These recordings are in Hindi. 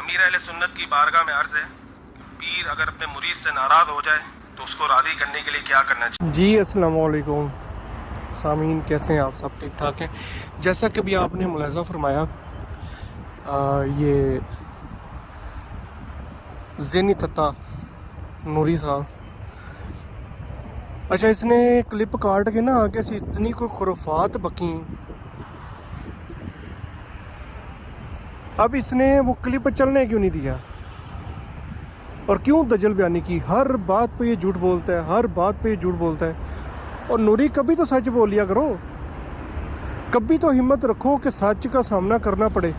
अमीर अहले सुन्नत की बारगाह में अर्ज है कि पीर अगर अपने मुरीद से नाराज़ हो जाए तो उसको राज़ी करने के लिए क्या करना चाहिए। जी अस्सलाम वालेकुम सामीन, कैसे हैं आप? सब ठीक ठाक हैं। जैसा कि अभी आपने मुलाज़ा फरमाया, ये ज़ेनी तत्ता नूरी साहब, अच्छा इसने क्लिप काट के ना आगे से इतनी कोई खुराफात बकी। अब इसने वो क्लिप चलने क्यों नहीं दिया और क्यों दजल बयानी की? हर बात पे ये झूठ बोलता है, हर बात पे ये झूठ बोलता है। और नूरी कभी तो सच बोल लिया करो, कभी तो हिम्मत रखो कि सच का सामना करना पड़े।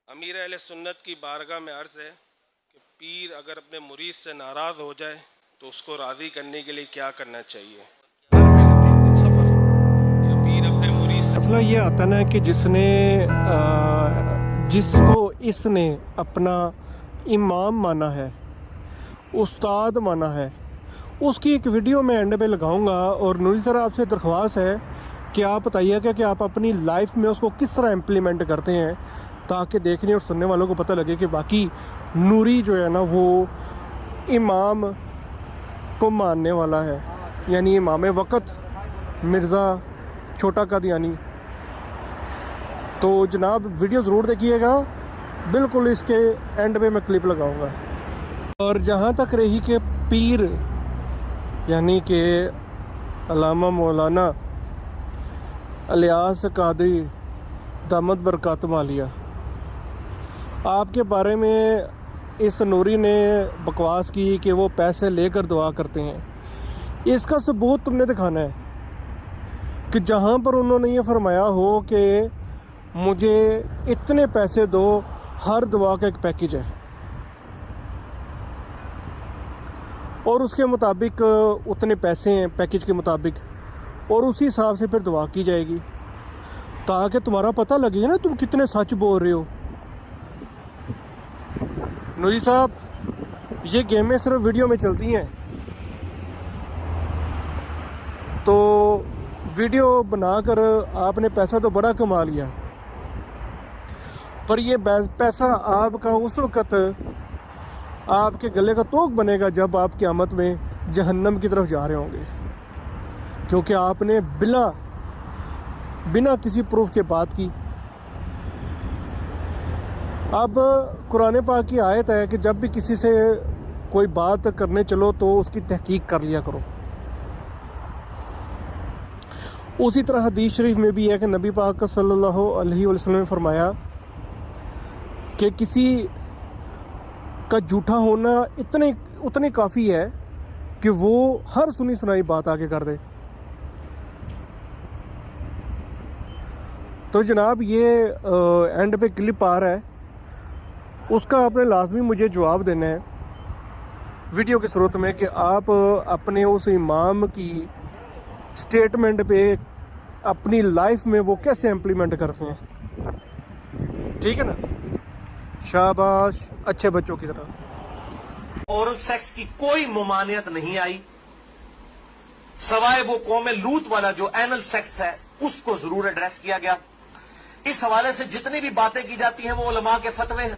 अमीर अहले सुन्नत की बारगाह में अर्ज है कि पीर अगर अपने मुरीद से नाराज़ हो जाए तो उसको राज़ी करने के लिए क्या करना चाहिए। मसला ये आता ना कि जिसको इसने अपना इमाम माना है, उस्ताद माना है, उसकी एक वीडियो मैं एंड पे लगाऊंगा। और नूरी सर आपसे दरख्वास्त है कि आप बताइएगा कि आप अपनी लाइफ में उसको किस तरह इम्प्लीमेंट करते हैं, ताकि देखने और सुनने वालों को पता लगे कि बाकी नूरी जो है ना वो इमाम को मानने वाला है, यानी इमाम वक़्त मिर्ज़ा छोटा कादियानी। तो जनाब वीडियो ज़रूर देखिएगा, बिल्कुल इसके एंड पे मैं क्लिप लगाऊंगा। और जहाँ तक रही कि पीर यानी कि अल्लामा मौलाना इलियास कादरी दामद बरकातुहू आलिया, आपके बारे में इस नूरी ने बकवास की कि वो पैसे लेकर दुआ करते हैं। इसका सबूत तुमने दिखाना है कि जहाँ पर उन्होंने ये फरमाया हो कि मुझे इतने पैसे दो, हर दुआ का एक पैकेज है, और उसके मुताबिक उतने पैसे हैं पैकेज के मुताबिक, और उसी हिसाब से फिर दुआ की जाएगी, ताकि तुम्हारा पता लगेगा ना तुम कितने सच बोल रहे हो। नूरी साहब, ये गेमें सिर्फ वीडियो में चलती हैं, तो वीडियो बनाकर आपने पैसा तो बड़ा कमा लिया, पर ये पैसा आपका उस वक़्त आपके गले का तोक बनेगा जब आप क़यामत में जहन्नम की तरफ जा रहे होंगे, क्योंकि आपने बिना किसी प्रूफ के बात की। अब कुरान पाक की आयत है कि जब भी किसी से कोई बात करने चलो तो उसकी तहकीक कर लिया करो। उसी तरह हदीस शरीफ में भी है कि नबी पाक सल्लल्लाहु अलैहि वसल्लम ने फरमाया कि किसी का झूठा होना उतने काफ़ी है कि वो हर सुनी सुनाई बात आगे कर दे। तो जनाब ये एंड पे क्लिप आ रहा है, उसका आपने लाजमी मुझे जवाब देना है वीडियो के स्रोत में कि आप अपने उस इमाम की स्टेटमेंट पे अपनी लाइफ में वो कैसे इम्प्लीमेंट करते हैं। ठीक है ना? शाबाश, अच्छे बच्चों की तरह। ओरल सेक्स की कोई मुमानियत नहीं आई, सवाए वो कौम लूत वाला जो एनल सेक्स है उसको जरूर एड्रेस किया गया। इस हवाले से जितनी भी बातें की जाती हैं वो उलमा के फतवे हैं।